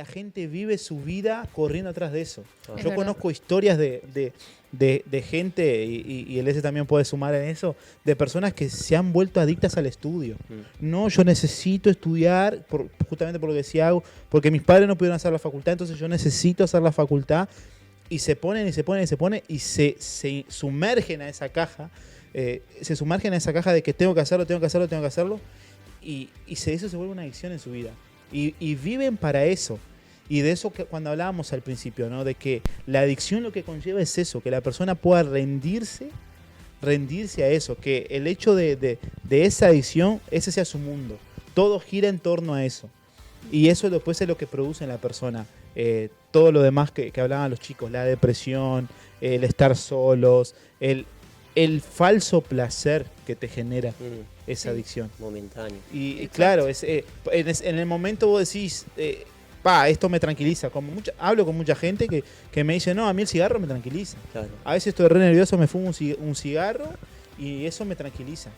la gente vive su vida corriendo atrás de eso. Es Yo verdad. conozco historias de gente, y el S también puede sumar en eso, de personas que se han vuelto adictas al estudio. No, yo necesito estudiar, justamente por lo que decía Agus, porque mis padres no pudieron hacer la facultad, entonces yo necesito hacer la facultad. Y se ponen y se ponen y se ponen y se sumergen a esa caja. Se sumergen a esa caja de que tengo que hacerlo, tengo que hacerlo, tengo que hacerlo. Y eso se vuelve una adicción en su vida. Y viven para eso. Y de eso que cuando hablábamos al principio, ¿no? De que la adicción lo que conlleva es eso, que la persona pueda rendirse a eso, que el hecho de esa adicción, ese sea su mundo. Todo gira en torno a eso. Y eso después es lo que produce en la persona. Todo lo demás que hablaban los chicos, la depresión, el estar solos, el falso placer que te genera esa adicción. Momentáneo. Y Exacto. claro, en el momento vos decís, esto me tranquiliza. Hablo con mucha gente que me dice, no, a mí el cigarro me tranquiliza. Claro. A veces estoy re nervioso, me fumo un cigarro y eso me tranquiliza.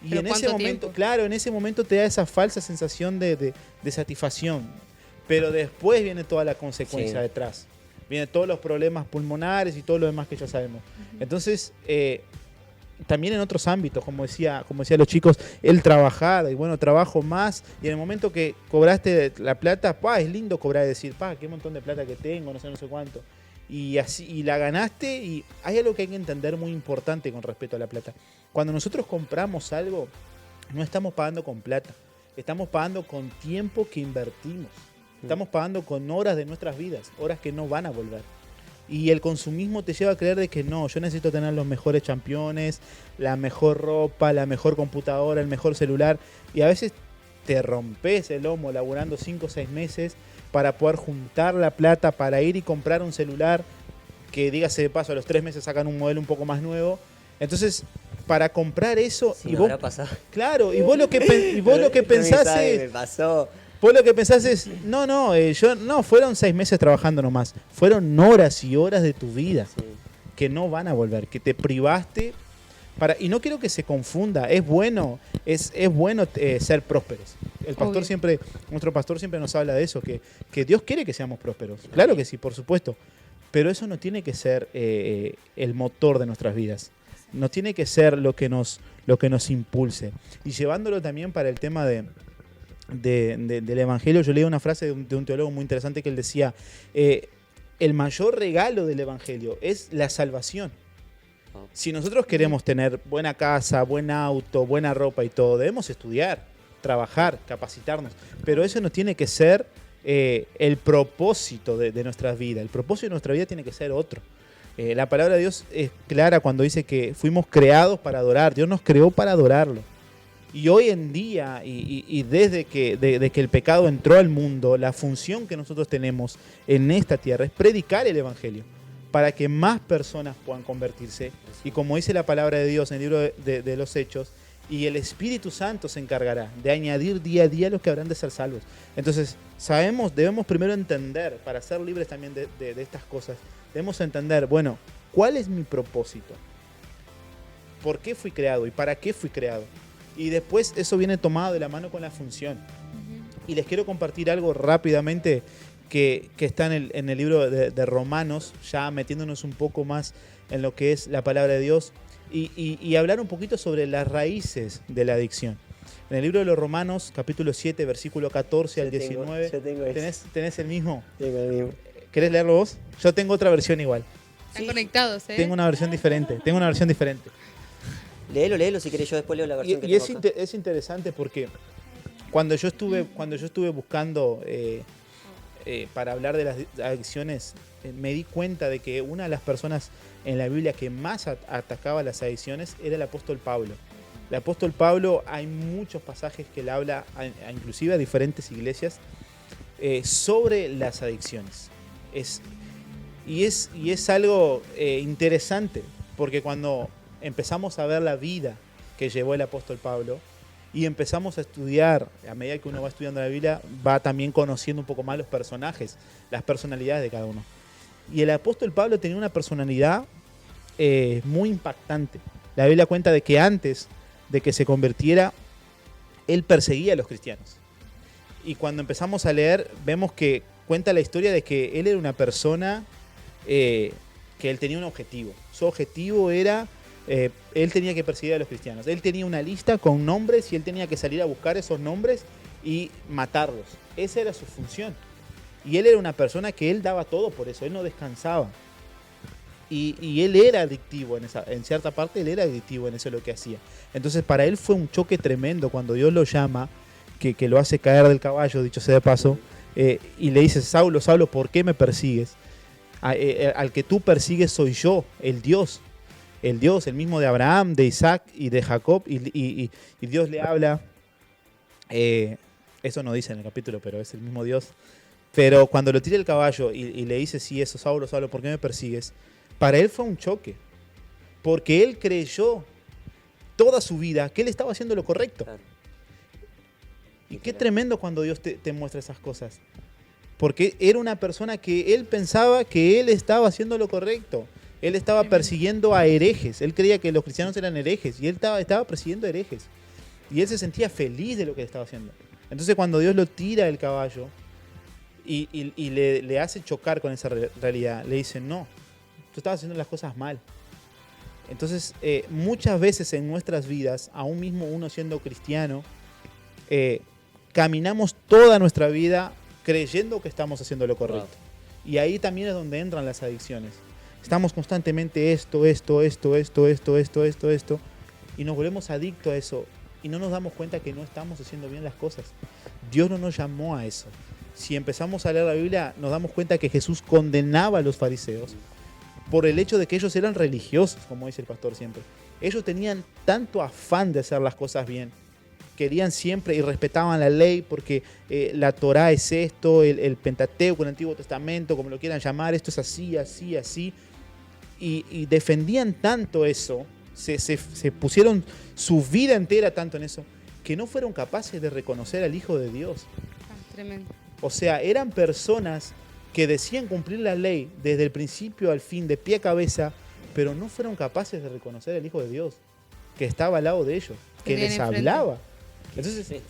Y ¿Pero en ese cuánto momento, tiempo? claro, en ese momento te da esa falsa sensación de satisfacción. Pero después viene toda la consecuencia Sí. detrás. Vienen todos los problemas pulmonares y todo lo demás que ya sabemos. Entonces, también en otros ámbitos, como decían los chicos, el trabajar, y bueno, trabajo más, y en el momento que cobraste la plata, es lindo cobrar y decir, qué montón de plata que tengo, no sé cuánto. Y así, y la ganaste, y hay algo que hay que entender muy importante con respecto a la plata. Cuando nosotros compramos algo, no estamos pagando con plata, estamos pagando con tiempo que invertimos. Estamos pagando con horas de nuestras vidas, horas que no van a volver. Y el consumismo te lleva a creer de que no, yo necesito tener los mejores championes, la mejor ropa, la mejor computadora, el mejor celular. Y a veces te rompes el lomo laburando 5 o 6 meses para poder juntar la plata para ir y comprar un celular que, dígase de paso, a los 3 meses sacan un modelo un poco más nuevo. Entonces, para comprar eso... Sí, y me vos, habrá pasado. claro, y vos lo que pensás es... Me pasó. Vos lo que pensás es, fueron 6 meses trabajando nomás. Fueron horas y horas de tu vida Sí. que no van a volver, que te privaste. Y no quiero que se confunda, es bueno ser prósperos. Obvio. Nuestro pastor siempre nos habla de eso, que Dios quiere que seamos prósperos. Claro que sí, por supuesto. Pero eso no tiene que ser el motor de nuestras vidas. No tiene que ser lo que nos impulse. Y llevándolo también para el tema del Evangelio, yo leí una frase de un teólogo muy interesante que él decía, el mayor regalo del Evangelio es la salvación. Si nosotros queremos tener buena casa, buen auto, buena ropa y todo, debemos estudiar, trabajar, capacitarnos, pero eso no tiene que ser el propósito de nuestras vidas. El propósito de nuestra vida tiene que ser otro. La palabra de Dios es clara cuando dice que fuimos creados para adorar. Dios nos creó para adorarlo. Y hoy en día, y desde que el pecado entró al mundo, la función que nosotros tenemos en esta tierra es predicar el Evangelio para que más personas puedan convertirse. Y como dice la palabra de Dios en el libro de los Hechos, y el Espíritu Santo se encargará de añadir día a día los que habrán de ser salvos. Entonces, debemos primero entender, para ser libres también de estas cosas, debemos entender, bueno, ¿cuál es mi propósito? ¿Por qué fui creado y para qué fui creado? Y después eso viene tomado de la mano con la función. Y les quiero compartir algo rápidamente que está en el libro de Romanos, ya metiéndonos un poco más en lo que es la palabra de Dios, y hablar un poquito sobre las raíces de la adicción. En el libro de los Romanos, capítulo 7, versículo 14 al 19, yo tengo ese. ¿tenés el mismo? Tengo el mismo. ¿Querés leerlo vos? Yo tengo otra versión igual. Están Sí. conectados, ¿eh? Tengo una versión diferente. Léelo si querés, yo después leo la versión que Y tengo acá. es interesante porque cuando yo estuve buscando para hablar de las adicciones, me di cuenta de que una de las personas en la Biblia que más atacaba las adicciones era el apóstol Pablo. El apóstol Pablo, hay muchos pasajes que él habla, inclusive a diferentes iglesias, sobre las adicciones. Y es algo interesante, porque cuando empezamos a ver la vida que llevó el apóstol Pablo y empezamos a estudiar, a medida que uno va estudiando la Biblia, va también conociendo un poco más los personajes, las personalidades de cada uno. Y el apóstol Pablo tenía una personalidad muy impactante. La Biblia cuenta de que antes de que se convirtiera, él perseguía a los cristianos. Y cuando empezamos a leer, vemos que cuenta la historia de que él era una persona que él tenía un objetivo. Su objetivo era, él tenía que perseguir a los cristianos. Él tenía una lista con nombres y él tenía que salir a buscar esos nombres y matarlos. Esa era su función. Y él era una persona que él daba todo por eso, él no descansaba. Y él era adictivo en cierta parte, él era adictivo en eso lo que hacía. Entonces para él fue un choque tremendo cuando Dios lo llama, que lo hace caer del caballo, dicho sea de paso, y le dice: Saulo, Saulo, ¿por qué me persigues? Al que tú persigues soy yo, el Dios, el mismo de Abraham, de Isaac y de Jacob, y Dios le habla, eso no dice en el capítulo, pero es el mismo Dios. Pero cuando lo tira el caballo y le dice: sí, eso, Saulo, Saulo, ¿por qué me persigues? Para él fue un choque, porque él creyó toda su vida que él estaba haciendo lo correcto. Claro. Y qué tremendo cuando Dios te muestra esas cosas. Porque era una persona que él pensaba que él estaba haciendo lo correcto. Él estaba persiguiendo a herejes. Él creía que los cristianos eran herejes. Y él estaba persiguiendo herejes. Y él se sentía feliz de lo que estaba haciendo. Entonces cuando Dios lo tira del caballo y le hace chocar con esa realidad, le dice: no, tú estabas haciendo las cosas mal. Entonces muchas veces en nuestras vidas, aún mismo uno siendo cristiano, caminamos toda nuestra vida creyendo que estamos haciendo lo correcto. Wow. Y ahí también es donde entran las adicciones. Estamos constantemente esto, y nos volvemos adictos a eso. Y no nos damos cuenta que no estamos haciendo bien las cosas. Dios no nos llamó a eso. Si empezamos a leer la Biblia, nos damos cuenta que Jesús condenaba a los fariseos por el hecho de que ellos eran religiosos, como dice el pastor siempre. Ellos tenían tanto afán de hacer las cosas bien. Querían siempre y respetaban la ley porque la Torá es esto, el Pentateuco, el Antiguo Testamento, como lo quieran llamar, esto es así, así, así. Y defendían tanto eso, se pusieron su vida entera tanto en eso, que no fueron capaces de reconocer al Hijo de Dios. Tremendo. O sea, eran personas que decían cumplir la ley desde el principio al fin, de pie a cabeza, pero no fueron capaces de reconocer al Hijo de Dios, que estaba al lado de ellos, que les hablaba. Entonces,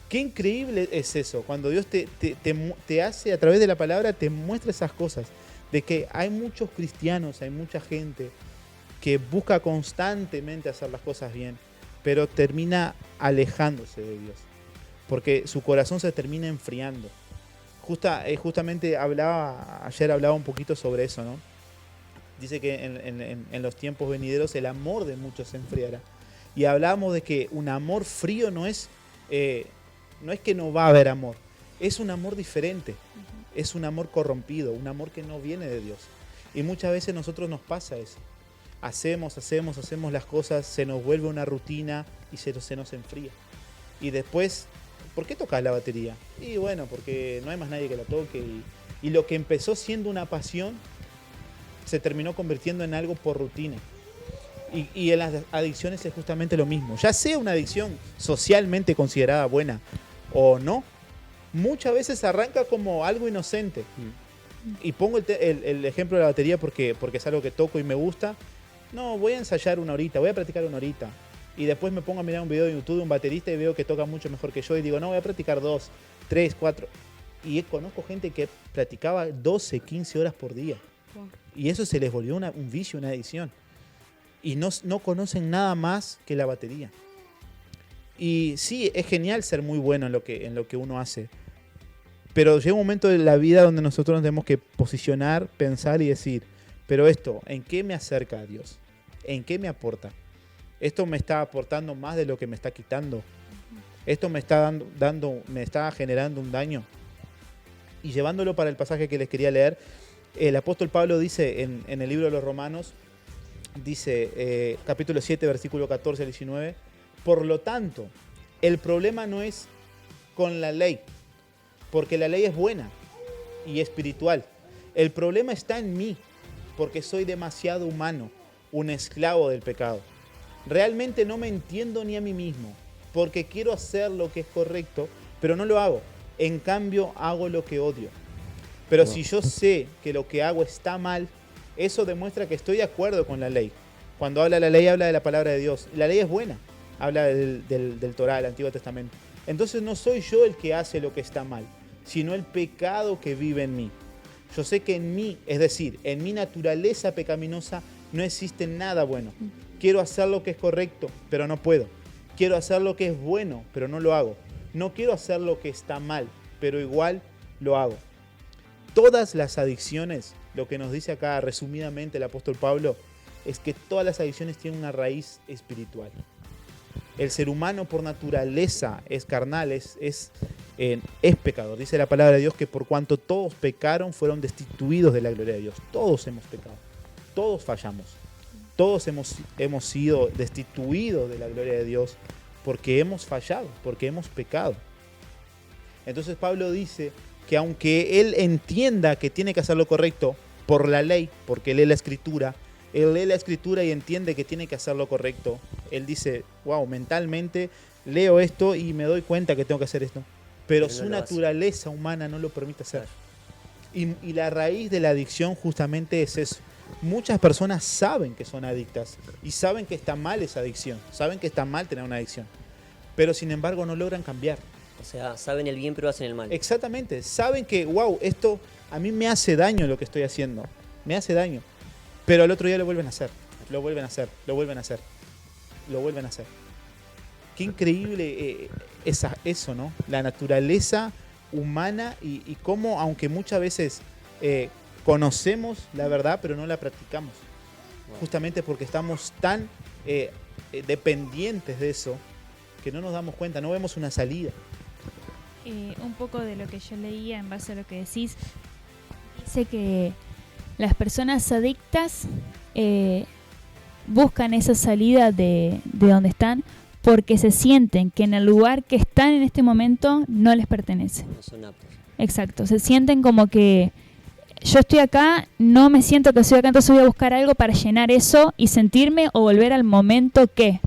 qué increíble es eso, cuando Dios te hace, a través de la palabra, te muestra esas cosas, de que hay muchos cristianos, hay mucha gente que busca constantemente hacer las cosas bien, pero alejándose de Dios, porque su corazón se termina enfriando. Justamente ayer hablaba un poquito sobre eso, ¿no? Dice que en los tiempos venideros el amor de muchos se enfriará. Y hablábamos de que un amor frío no es que no va a haber amor, es un amor diferente, es un amor corrompido, un amor que no viene de Dios. Y muchas veces nosotros nos pasa eso. Hacemos las cosas, se nos vuelve una rutina y se nos enfría. Y después, ¿por qué tocas la batería? Y bueno, porque no hay más nadie que la toque. Y lo que empezó siendo una pasión se terminó convirtiendo en algo por rutina. Y en las adicciones es justamente lo mismo. Ya sea una adicción socialmente considerada buena o no, muchas veces arranca como algo inocente. Y pongo el ejemplo de la batería porque es algo que toco y me gusta. No, voy a ensayar una horita, voy a practicar una horita. Y después me pongo a mirar un video de YouTube de un baterista y veo que toca mucho mejor que yo. Y digo, no, voy a practicar 2, 3, 4. Y conozco gente que practicaba 12, 15 horas por día. Y eso se les volvió un vicio, una adicción. Y no conocen nada más que la batería. Y sí, es genial ser muy bueno en lo que uno hace. Pero llega un momento de la vida donde nosotros nos tenemos que posicionar, pensar y decir, pero esto, ¿en qué me acerca a Dios? ¿En qué me aporta? ¿Esto me está aportando más de lo que me está quitando? ¿Esto me está me está generando un daño? Y llevándolo para el pasaje que les quería leer, el apóstol Pablo dice en el libro de los Romanos, dice, capítulo 7, versículo 14 al 19, por lo tanto, el problema no es con la ley, porque la ley es buena y espiritual. El problema está en mí, porque soy demasiado humano, un esclavo del pecado. Realmente no me entiendo ni a mí mismo, porque quiero hacer lo que es correcto, pero no lo hago. En cambio, hago lo que odio. Pero si yo sé que lo que hago está mal, eso demuestra que estoy de acuerdo con la ley. Cuando habla la ley, habla de la palabra de Dios. La ley es buena, habla del Torá, del Antiguo Testamento. Entonces no soy yo el que hace lo que está mal, sino el pecado que vive en mí. Yo sé que en mí, es decir, en mi naturaleza pecaminosa no existe nada bueno. Quiero hacer lo que es correcto, pero no puedo. Quiero hacer lo que es bueno, pero no lo hago. No quiero hacer lo que está mal, pero igual lo hago. Todas las adicciones, lo que nos dice acá resumidamente el apóstol Pablo, es que todas las adicciones tienen una raíz espiritual. El ser humano por naturaleza es carnal, es pecador. Dice la palabra de Dios que por cuanto todos pecaron, fueron destituidos de la gloria de Dios. Todos hemos pecado, todos fallamos. Todos hemos sido destituidos de la gloria de Dios porque hemos fallado, porque hemos pecado. Entonces Pablo dice que aunque él entienda que tiene que hacer lo correcto por la ley, porque él lee la escritura y entiende que tiene que hacer lo correcto, él dice, wow, mentalmente leo esto y me doy cuenta que tengo que hacer esto, pero su naturaleza humana no lo permite hacer. Y la raíz de la adicción justamente es eso. Muchas personas saben que son adictas y saben que está mal esa adicción, saben que está mal tener una adicción, pero sin embargo no logran cambiar. O sea, saben el bien pero hacen el mal. Exactamente, saben que, wow, esto a mí me hace daño lo que estoy haciendo, me hace daño, pero al otro día lo vuelven a hacer, lo vuelven a hacer, lo vuelven a hacer, lo vuelven a hacer. Qué increíble eso, ¿no? La naturaleza humana y cómo, aunque muchas veces conocemos la verdad, pero no la practicamos. Justamente porque estamos tan dependientes de eso que no nos damos cuenta, no vemos una salida. Un poco de lo que yo leía en base a lo que decís, dice que las personas adictas buscan esa salida de donde están porque se sienten que en el lugar que están en este momento no les pertenece. No son aptos. Exacto, se sienten como que yo estoy acá, no me siento que estoy acá, entonces voy a buscar algo para llenar eso y sentirme o volver al momento que.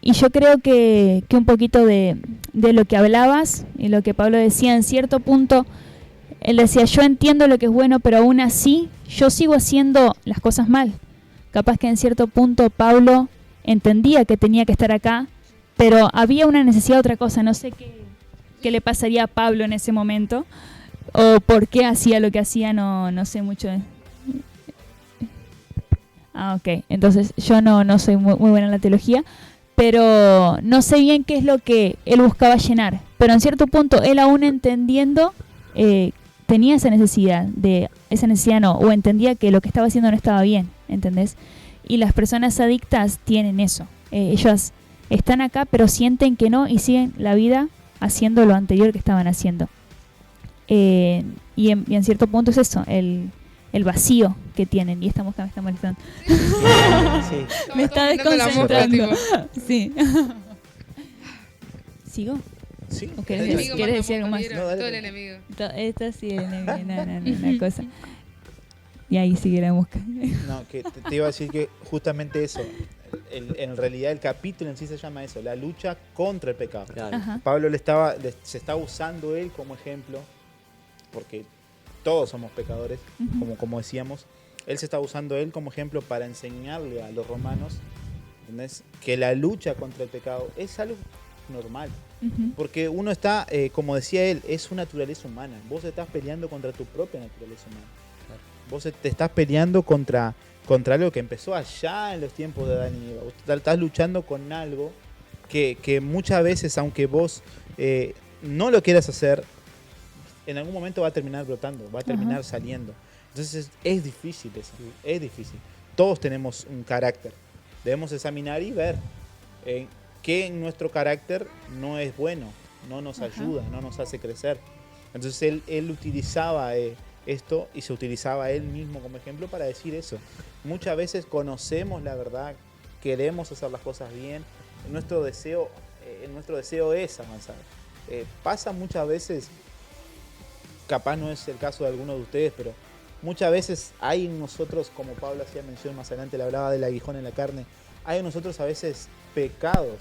Y yo creo que un poquito de lo que hablabas y lo que Pablo decía, en cierto punto, él decía, yo entiendo lo que es bueno, pero aún así yo sigo haciendo las cosas mal. Capaz que en cierto punto Pablo entendía que tenía que estar acá, pero había una necesidad de otra cosa. No sé qué le pasaría a Pablo en ese momento, o por qué hacía lo que hacía, no sé mucho. Ok, entonces yo no soy muy buena en la teología, pero no sé bien qué es lo que él buscaba llenar. Pero en cierto punto, él aún entendiendo, tenía esa necesidad, o entendía que lo que estaba haciendo no estaba bien, ¿entendés? Y las personas adictas tienen eso. Ellas están acá, pero sienten que no y siguen la vida haciendo lo anterior que estaban haciendo. Y en cierto punto es eso, el vacío que tienen. Y esta mosca me está molestando. Sí. Me está desconcentrando. Sí. ¿Sigo? Sí. ¿O quieres decir algo más? No, dale. Todo el enemigo. Esta sí es una cosa. Y ahí sigue la mosca. No, que te iba a decir que justamente eso, en realidad el capítulo en sí se llama eso, la lucha contra el pecado. Claro. Ajá. Pablo se está usando él como ejemplo, porque todos somos pecadores, Ujú. como decíamos. Él se está usando él como ejemplo para enseñarle a los romanos, ¿entendés?, que la lucha contra el pecado es algo normal. Ujú. Porque uno está, como decía él, es su naturaleza humana. Vos estás peleando contra tu propia naturaleza humana. Claro. Vos te estás peleando contra algo que empezó allá en los tiempos de Adán y Eva. Vos estás luchando con algo que muchas veces, aunque vos no lo quieras hacer, en algún momento va a terminar brotando, va a terminar saliendo. Entonces es difícil eso, es difícil. Todos tenemos un carácter. Debemos examinar y ver qué en nuestro carácter no es bueno, no nos ayuda, no nos hace crecer. Entonces él utilizaba esto y se utilizaba él mismo como ejemplo para decir eso. Muchas veces conocemos la verdad, queremos hacer las cosas bien, nuestro deseo es avanzar. Pasa muchas veces, capaz no es el caso de alguno de ustedes, pero muchas veces hay en nosotros, como Pablo hacía mención más adelante, le hablaba del aguijón en la carne, hay en nosotros a veces pecados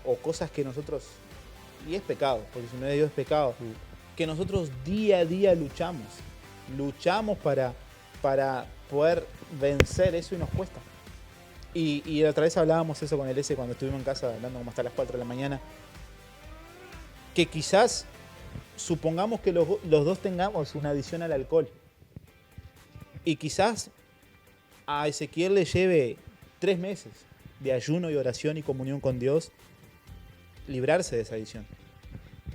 o cosas que nosotros, y es pecado, porque si no es de Dios es pecado, que nosotros día a día luchamos para poder vencer eso y nos cuesta. Y la otra vez hablábamos eso con el S cuando estuvimos en casa hablando como hasta las 4 de la mañana. que quizás supongamos que los dos tengamos una adicción al alcohol y quizás a Ezequiel le lleve 3 meses de ayuno y oración y comunión con Dios librarse de esa adicción,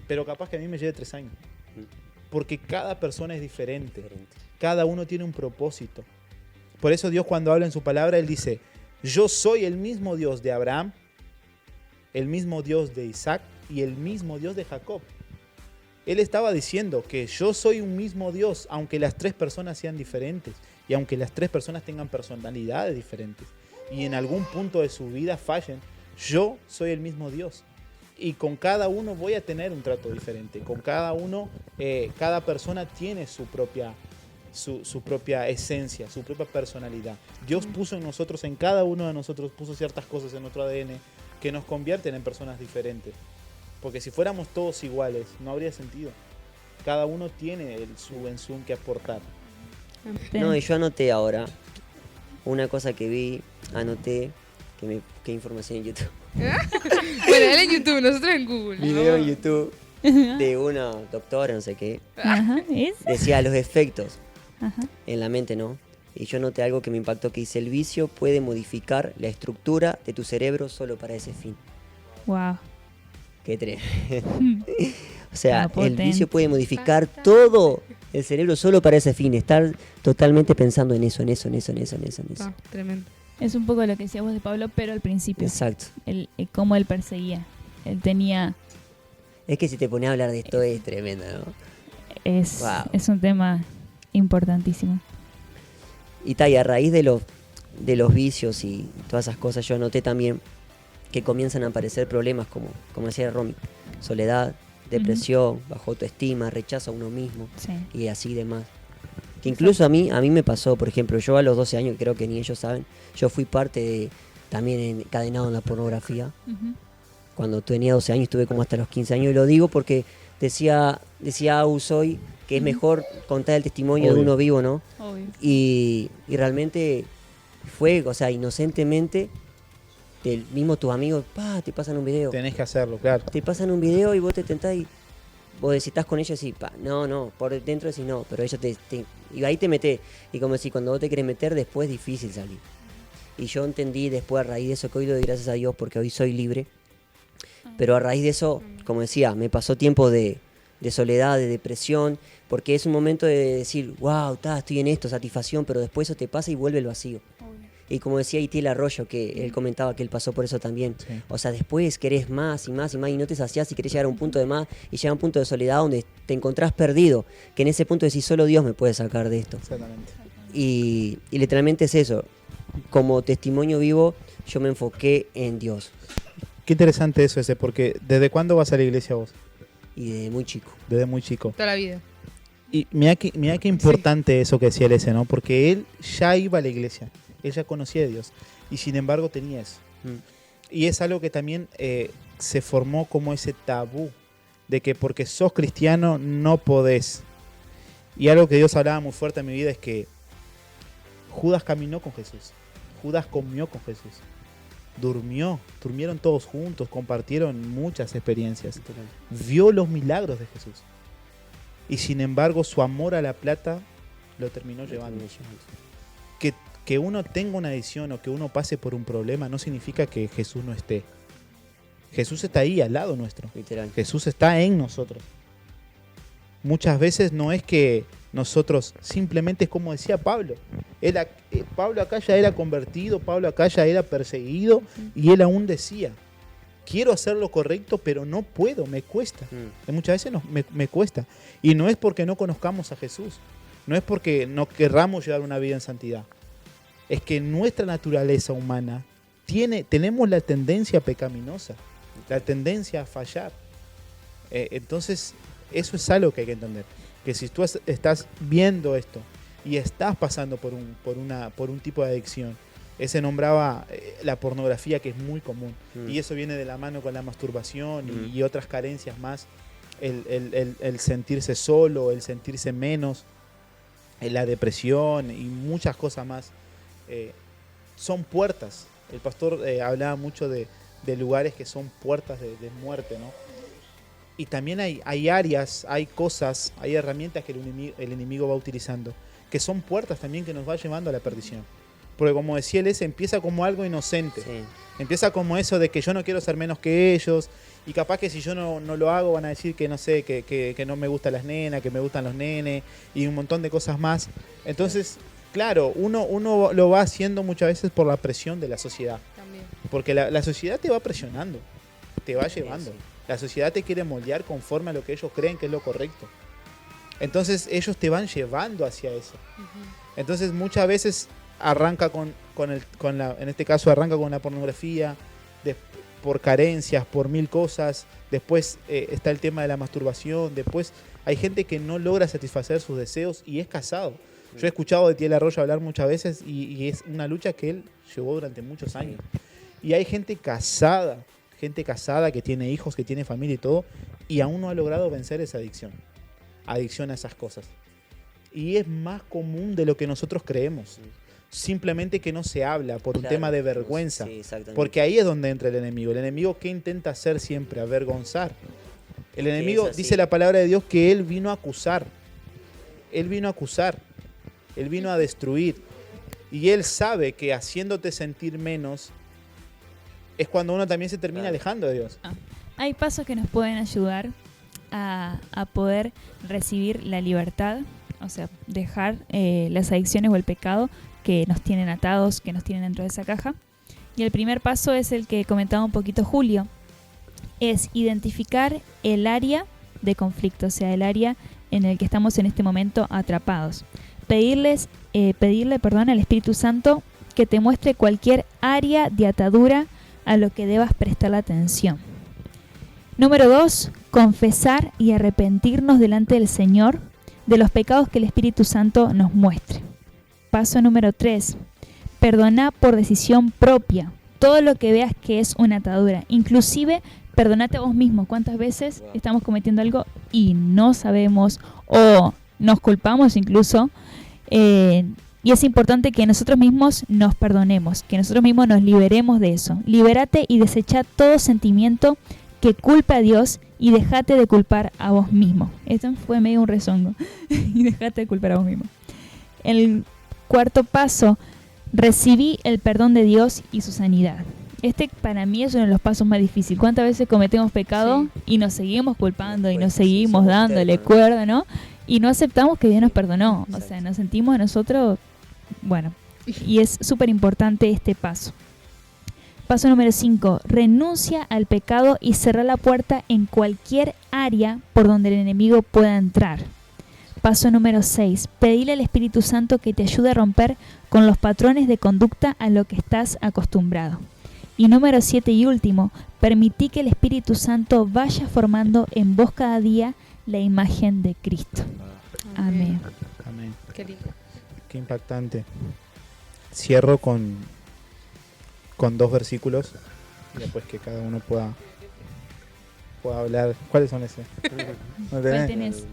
pero capaz que a mí me lleve 3 años, porque cada persona es diferente, cada uno tiene un propósito. Por eso Dios, cuando habla en su palabra, Él dice: yo soy el mismo Dios de Abraham, el mismo Dios de Isaac y el mismo Dios de Jacob. Él estaba diciendo que yo soy un mismo Dios, aunque las 3 personas sean diferentes y aunque las 3 personas tengan personalidades diferentes y en algún punto de su vida fallen, yo soy el mismo Dios. Y con cada uno voy a tener un trato diferente. Con cada uno, cada persona tiene su propia esencia, su propia personalidad. Dios puso en nosotros, en cada uno de nosotros, puso ciertas cosas en nuestro ADN que nos convierten en personas diferentes. Porque si fuéramos todos iguales, no habría sentido. Cada uno tiene su enzum que aportar. No, y yo anoté ahora una cosa que vi, anoté, que me busqué información en YouTube. Bueno, él en YouTube, nosotros en Google. Video en YouTube de una doctora, no sé qué. Ajá, ¿es? Decía los efectos Ajá. en la mente, ¿no? Y yo noté algo que me impactó, que dice: el vicio puede modificar la estructura de tu cerebro solo para ese fin. Wow. Qué o sea, el potente. vicio puede modificar todo el cerebro solo para ese fin. Estar totalmente pensando en eso. Ah, tremendo. Es un poco lo que decíamos de Pablo, pero al principio. Exacto. Cómo él perseguía. Él tenía... Es que si te pones a hablar de esto es tremendo, ¿no? Wow. Es un tema importantísimo. Y a raíz de los vicios y todas esas cosas, yo noté también que comienzan a aparecer problemas como decía Romy: soledad, depresión, bajo autoestima, rechazo a uno mismo, Sí. y así demás. Que incluso a mí me pasó, por ejemplo, yo a los 12 años, creo que ni ellos saben, yo fui parte de, también encadenado en la pornografía. Ujú. Cuando tenía 12 años estuve como hasta los 15 años, y lo digo porque decía Aus hoy que es mejor contar el testimonio de Obvio. uno vivo, ¿no? Obvio. Y realmente fue, o sea, inocentemente, mismo tus amigos, te pasan un video. Tenés que hacerlo, claro. Te pasan un video y vos te tentás y vos decís, estás con ellos y no, por dentro decís no, pero ellos y ahí te metés. Y como si cuando vos te querés meter, después es difícil salir. Y yo entendí después, a raíz de eso, que hoy doy gracias a Dios porque hoy soy libre. Pero a raíz de eso, como decía, me pasó tiempo de soledad, de depresión, porque es un momento de decir, wow, estoy en esto, satisfacción, pero después eso te pasa y vuelve el vacío. Y como decía Itiel Arroyo, que él comentaba que él pasó por eso también. Sí. O sea, después querés más y más y más y no te saciás y querés llegar a un punto de más y llega a un punto de soledad donde te encontrás perdido, que en ese punto decís, solo Dios me puede sacar de esto. Exactamente. Y literalmente es eso. Como testimonio vivo, yo me enfoqué en Dios. Qué interesante eso porque ¿desde cuándo vas a la iglesia vos? Y de muy chico. Desde muy chico. Toda la vida. Y mira qué importante eso que decía el ¿no? Porque él ya iba a la iglesia, él ya conocía a Dios y sin embargo tenía eso. Y es algo que también se formó como ese tabú de que porque sos cristiano no podés. Y algo que Dios hablaba muy fuerte en mi vida es que Judas caminó con Jesús, Judas comió con Jesús, durmieron todos juntos, compartieron muchas experiencias, vio los milagros de Jesús. Y sin embargo su amor a la plata lo terminó llevando. Que uno tenga una adicción o que uno pase por un problema no significa que Jesús no esté. Jesús está ahí al lado nuestro. Literal. Jesús está en nosotros. Muchas veces no es que nosotros, simplemente es como decía Pablo. Pablo acá ya era convertido, Pablo acá ya era perseguido y él aún decía, quiero hacer lo correcto, pero no puedo, me cuesta. Y muchas veces me cuesta. Y no es porque no conozcamos a Jesús, no es porque no querramos llevar una vida en santidad. Es que nuestra naturaleza humana tenemos la tendencia pecaminosa, la tendencia a fallar. Entonces, eso es algo que hay que entender. Que si tú estás viendo esto y estás pasando por un tipo de adicción, ese nombraba la pornografía, que es muy común. Y eso viene de la mano con la masturbación y otras carencias más. El sentirse solo, el sentirse menos, la depresión y muchas cosas más. Son puertas. El pastor hablaba mucho de lugares que son puertas de muerte, ¿no? Y también hay áreas, hay cosas, hay herramientas que el enemigo va utilizando, que son puertas también que nos va llevando a la perdición. Porque como decía él, empieza como algo inocente. Sí. Empieza como eso de que yo no quiero ser menos que ellos, y capaz que si yo no lo hago van a decir que no sé, que no me gustan las nenas, que me gustan los nenes, y un montón de cosas más. Entonces, claro, uno lo va haciendo muchas veces por la presión de la sociedad. También. Porque la sociedad te va presionando, te va llevando. Sí. La sociedad te quiere moldear conforme a lo que ellos creen que es lo correcto. Entonces ellos te van llevando hacia eso. Entonces muchas veces arranca en este caso arranca con la pornografía, por carencias, por mil cosas. Después está el tema de la masturbación. Después hay gente que no logra satisfacer sus deseos y es casado. Yo he escuchado de Tiel Arroyo hablar muchas veces y es una lucha que él llevó durante muchos años. Y hay gente casada que tiene hijos, que tiene familia y todo, y aún no ha logrado vencer esa adicción a esas cosas. Y es más común de lo que nosotros creemos. Simplemente que no se habla por un tema de vergüenza. Sí, exactamente. Porque ahí es donde entra el enemigo. El enemigo, ¿qué intenta hacer siempre? Avergonzar. El enemigo, dice la palabra de Dios, que él vino a acusar. Él vino a acusar. Él vino a destruir. Y él sabe que haciéndote sentir menos es cuando uno también se termina alejando de Dios. Hay pasos que nos pueden ayudar a poder recibir la libertad, o sea, dejar las adicciones o el pecado que nos tienen atados, que nos tienen dentro de esa caja. Y el primer paso es el que comentaba un poquito Julio, es identificar el área de conflicto, o sea, el área en el que estamos en este momento atrapados. Pedirle al Espíritu Santo que te muestre cualquier área de atadura a lo que debas prestar la atención. Número 2, confesar y arrepentirnos delante del Señor de los pecados que el Espíritu Santo nos muestre. Paso número 3, perdonar por decisión propia todo lo que veas que es una atadura. Inclusive, perdonate a vos mismo. ¿Cuántas veces estamos cometiendo algo y no sabemos o nos culpamos incluso? Y es importante que nosotros mismos nos perdonemos, que nosotros mismos nos liberemos de eso. Libérate y desecha todo sentimiento que culpe a Dios y dejate de culpar a vos mismo. Esto fue medio un rezongo. Y dejate de culpar a vos mismo. El cuarto paso, recibí el perdón de Dios y su sanidad. Este para mí es uno de los pasos más difíciles. ¿Cuántas veces cometemos pecado y nos seguimos culpando y nos seguimos dándole cuerda, ¿no? Y no aceptamos que Dios nos perdonó. O sea, nos sentimos nosotros, bueno, y es súper importante este paso. Paso número 5, renuncia al pecado y cerra la puerta en cualquier área por donde el enemigo pueda entrar. Paso número 6, pedirle al Espíritu Santo que te ayude a romper con los patrones de conducta a lo que estás acostumbrado. Y número 7 y último, permití que el Espíritu Santo vaya formando en vos cada día la imagen de Cristo. Amén. Amén. Qué lindo. Qué impactante. Cierro con 2 versículos y después que cada uno pueda hablar. ¿Cuáles son ese? ¿No ¿Cuál tenés?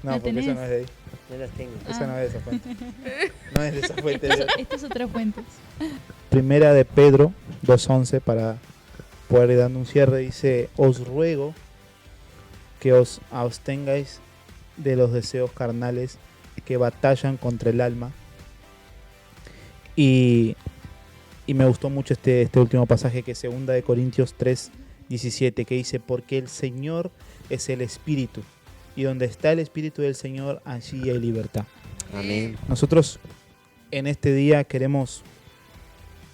No, ¿No porque tenés? eso no es de ahí. No las tengo. Esa no es de esa fuente. No es de esa fuente. Esta es otra fuente. Primera de Pedro 2:11, para poder ir dando un cierre, dice: os ruego que os abstengáis de los deseos carnales que batallan contra el alma. Y me gustó mucho este último pasaje, que es 2 de Corintios 3:17, que dice: porque el Señor es el Espíritu, y donde está el Espíritu del Señor, allí hay libertad. Amén. Nosotros en este día queremos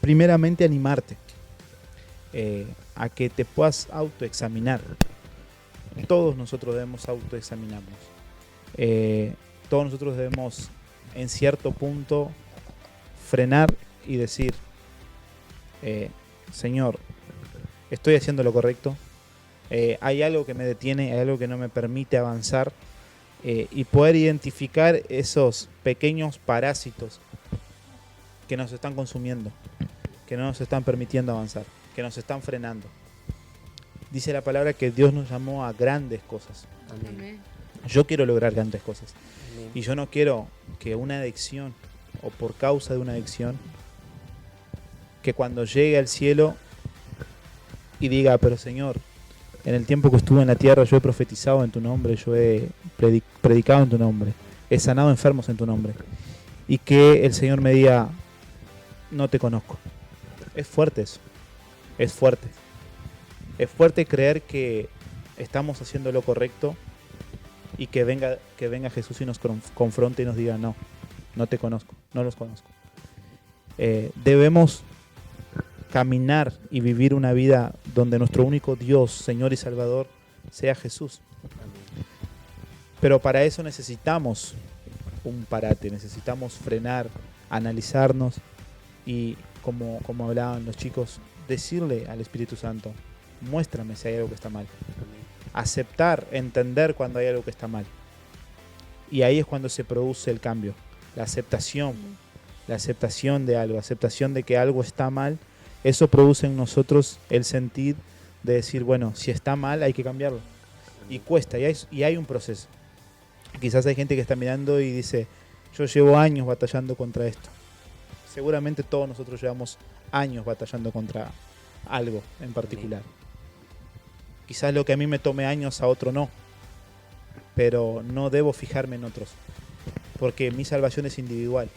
primeramente animarte a que te puedas autoexaminar. Todos nosotros debemos autoexaminarnos. Todos nosotros debemos en cierto punto frenar y decir: Señor, estoy haciendo lo correcto, hay algo que me detiene, hay algo que no me permite avanzar, y poder identificar esos pequeños parásitos que nos están consumiendo, que no nos están permitiendo avanzar, que nos están frenando. Dice la palabra que Dios nos llamó a grandes cosas. Amén. Yo quiero lograr grandes cosas. Amén. Y yo no quiero que una adicción, o por causa de una adicción, que cuando llegue al cielo y diga: pero Señor, En el tiempo que estuve en la tierra yo he profetizado en tu nombre, yo he predicado en tu nombre, he sanado enfermos en tu nombre. Y que el Señor me diga, no te conozco. Es fuerte eso, es fuerte. Es fuerte creer que estamos haciendo lo correcto y que venga Jesús y nos confronte y nos diga, no te conozco, no los conozco. Debemos caminar y vivir una vida donde nuestro único Dios, Señor y Salvador, sea Jesús. Pero para eso necesitamos un parate, necesitamos frenar, analizarnos y, como hablaban los chicos, decirle al Espíritu Santo, muéstrame si hay algo que está mal. Aceptar, entender cuando hay algo que está mal. Y ahí es cuando se produce el cambio, la aceptación de algo, aceptación de que algo está mal. Eso produce en nosotros el sentir de decir, bueno, si está mal hay que cambiarlo. Y cuesta, y hay un proceso. Quizás hay gente que está mirando y dice, yo llevo años batallando contra esto. Seguramente todos nosotros llevamos años batallando contra algo en particular. Quizás lo que a mí me tome años, a otro no. Pero no debo fijarme en otros. Porque mi salvación es individual.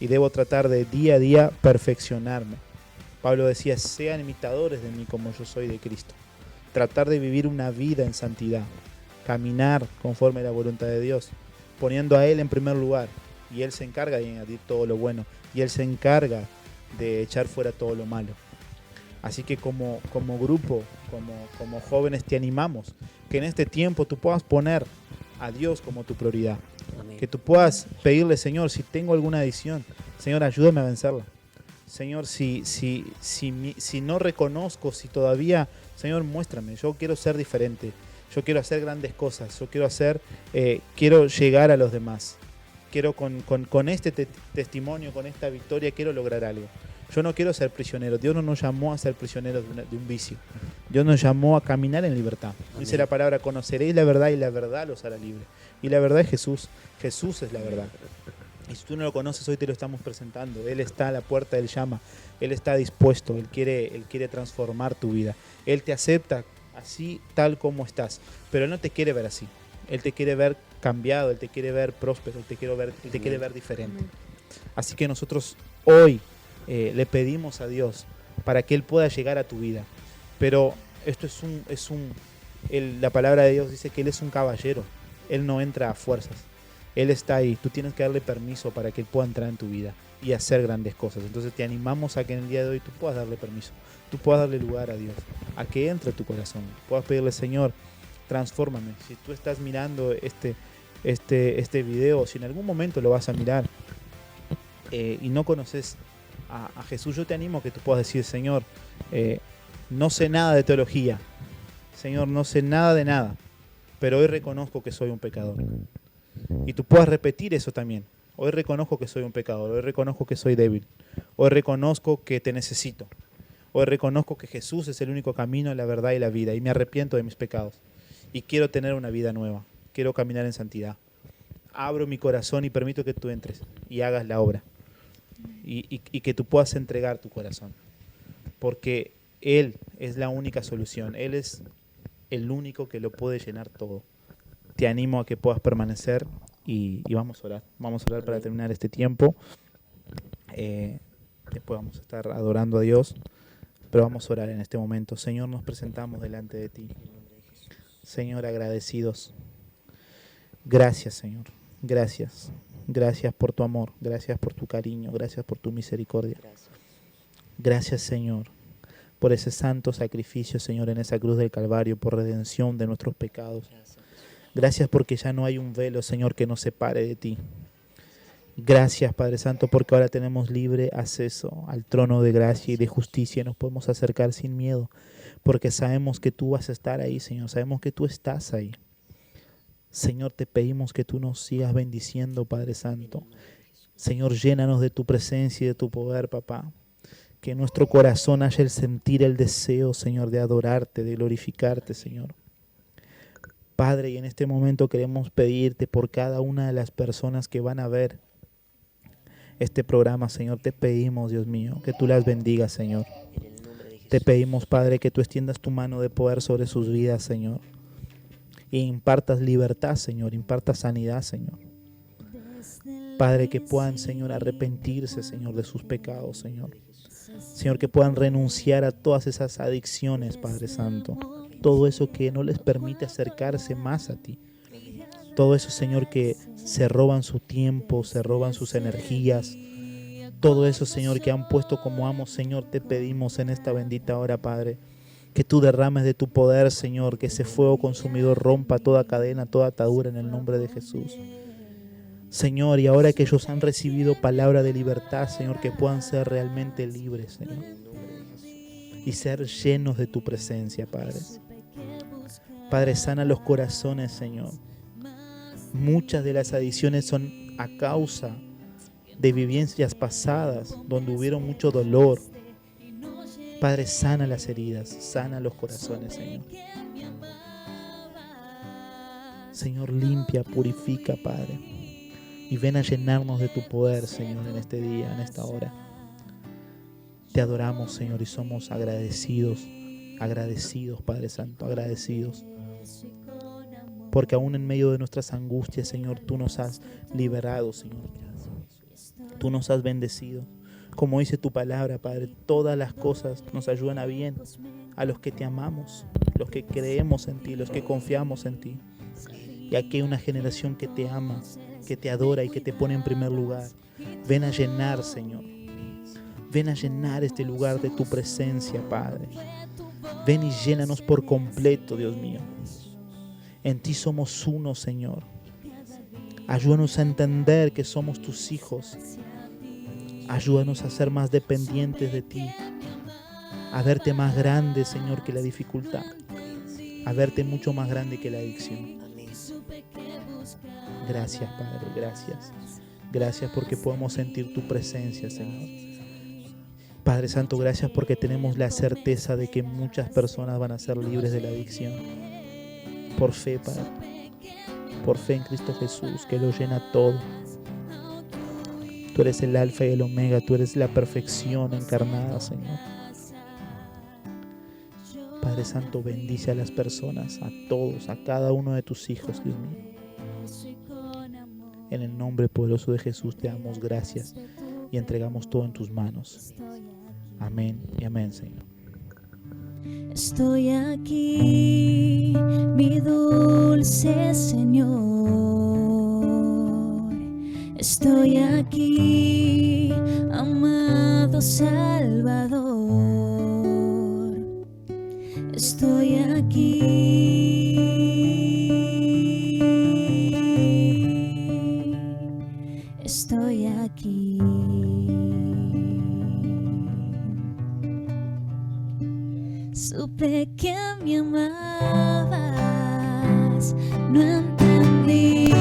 Y debo tratar de día a día perfeccionarme. Pablo decía, sean imitadores de mí como yo soy de Cristo. Tratar de vivir una vida en santidad. Caminar conforme a la voluntad de Dios. Poniendo a Él en primer lugar. Y Él se encarga de añadir todo lo bueno. Y Él se encarga de echar fuera todo lo malo. Así que como grupo, como jóvenes, te animamos que en este tiempo tú puedas poner a Dios como tu prioridad. Amén. Que tú puedas pedirle, Señor, si tengo alguna adicción, Señor, ayúdame a vencerla. Señor, si no reconozco, si todavía, Señor, muéstrame. Yo quiero ser diferente. Yo quiero hacer grandes cosas. Yo quiero llegar a los demás. Quiero con este testimonio, con esta victoria, quiero lograr algo. Yo no quiero ser prisionero. Dios no nos llamó a ser prisioneros de un vicio. Dios nos llamó a caminar en libertad. Amén. Dice la palabra, conoceréis la verdad y la verdad los hará libre. Y la verdad es Jesús. Jesús es la verdad. Y si tú no lo conoces, hoy te lo estamos presentando. Él está a la puerta, Él llama. Él está dispuesto. Él quiere transformar tu vida. Él te acepta así, tal como estás. Pero Él no te quiere ver así. Él te quiere ver cambiado. Él te quiere ver próspero. Él te quiere ver diferente. Así que nosotros hoy le pedimos a Dios para que Él pueda llegar a tu vida. Pero esto la palabra de Dios dice que Él es un caballero. Él no entra a fuerzas. Él está ahí. Tú tienes que darle permiso para que Él pueda entrar en tu vida y hacer grandes cosas. Entonces te animamos a que en el día de hoy tú puedas darle permiso. Tú puedas darle lugar a Dios, a que entre a tu corazón. Puedas pedirle, Señor, transfórmame. Si tú estás mirando este video, si en algún momento lo vas a mirar y no conoces a Jesús, yo te animo a que tú puedas decir, Señor, no sé nada de teología, Señor, no sé nada de nada, pero hoy reconozco que soy un pecador. Y tú puedas repetir eso también. Hoy reconozco que soy un pecador, hoy reconozco que soy débil, hoy reconozco que te necesito, hoy reconozco que Jesús es el único camino, la verdad y la vida, y me arrepiento de mis pecados y quiero tener una vida nueva, quiero caminar en santidad. Abro mi corazón y permito que tú entres y hagas la obra. Y que tú puedas entregar tu corazón, porque Él es la única solución, Él es el único que lo puede llenar todo. Te animo a que puedas permanecer y vamos a orar para terminar este tiempo. Después vamos a estar adorando a Dios, pero vamos a orar en este momento. Señor, nos presentamos delante de ti, Señor, agradecidos. Gracias, Señor, gracias por tu amor, gracias por tu cariño, gracias por tu misericordia. Gracias, Señor, por ese santo sacrificio, Señor, en esa cruz del Calvario, por redención de nuestros pecados. Gracias porque ya no hay un velo, Señor, que nos separe de ti. Gracias, Padre Santo, porque ahora tenemos libre acceso al trono de gracia y de justicia y nos podemos acercar sin miedo, porque sabemos que tú vas a estar ahí, Señor, sabemos que tú estás ahí. Señor, te pedimos que tú nos sigas bendiciendo, Padre Santo. Señor, llénanos de tu presencia y de tu poder, papá. Que en nuestro corazón haya el sentir, el deseo, Señor, de adorarte, de glorificarte, Señor. Padre, y en este momento queremos pedirte por cada una de las personas que van a ver este programa, Señor. Te pedimos, Dios mío, que tú las bendigas, Señor. Te pedimos, Padre, que tú extiendas tu mano de poder sobre sus vidas, Señor. E impartas libertad, Señor, impartas sanidad, Señor. Padre, que puedan, Señor, arrepentirse, Señor, de sus pecados, Señor. Señor, que puedan renunciar a todas esas adicciones, Padre Santo. Todo eso que no les permite acercarse más a ti. Todo eso, Señor, que se roban su tiempo, se roban sus energías. Todo eso, Señor, que han puesto como amos, Señor, te pedimos en esta bendita hora, Padre, que tú derrames de tu poder, Señor, que ese fuego consumidor rompa toda cadena, toda atadura en el nombre de Jesús. Señor, y ahora que ellos han recibido palabra de libertad, Señor, que puedan ser realmente libres, Señor, y ser llenos de tu presencia, Padre. Padre, sana los corazones, Señor. Muchas de las adicciones son a causa de vivencias pasadas, donde hubieron mucho dolor. Padre, sana las heridas, sana los corazones, Señor. Señor, limpia, purifica, Padre. Y ven a llenarnos de tu poder, Señor, en este día, en esta hora. Te adoramos, Señor, y somos agradecidos, Padre Santo, agradecidos. Porque aún en medio de nuestras angustias, Señor, tú nos has liberado, Señor. Tú nos has bendecido. Como dice tu palabra, Padre, todas las cosas nos ayudan a bien a los que te amamos, los que creemos en ti, los que confiamos en ti. Y aquí hay una generación que te ama, que te adora y que te pone en primer lugar. Ven a llenar, Señor. Ven a llenar este lugar de tu presencia, Padre. Ven y llénanos por completo, Dios mío. En ti somos uno, Señor. Ayúdanos a entender que somos tus hijos. Ayúdanos a ser más dependientes de ti. A verte más grande, Señor, que la dificultad. A verte mucho más grande que la adicción. Gracias, Padre, gracias. Gracias porque podemos sentir tu presencia, Señor. Padre Santo, gracias porque tenemos la certeza de que muchas personas van a ser libres de la adicción. Por fe, Padre. Por fe en Cristo Jesús, que lo llena todo. Tú eres el alfa y el omega, tú eres la perfección encarnada, Señor. Padre Santo, bendice a las personas, a todos, a cada uno de tus hijos, Dios mío. En el nombre poderoso de Jesús te damos gracias y entregamos todo en tus manos. Amén y amén, Señor. Estoy aquí, mi dulce Señor. Estoy aquí, amado Salvador. Estoy aquí. Estoy aquí. Supe que me amabas, no entendí.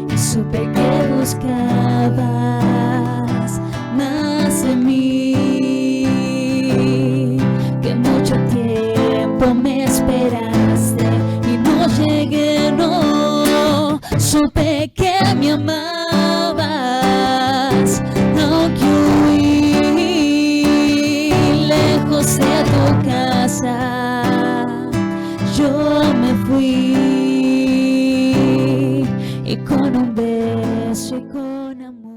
Y supe que buscabas más de mí. Que mucho tiempo me esperaste y no llegué, no. Supe que me amabas, aunque huí lejos de tu casa. Yo me fui y con un beso y con amor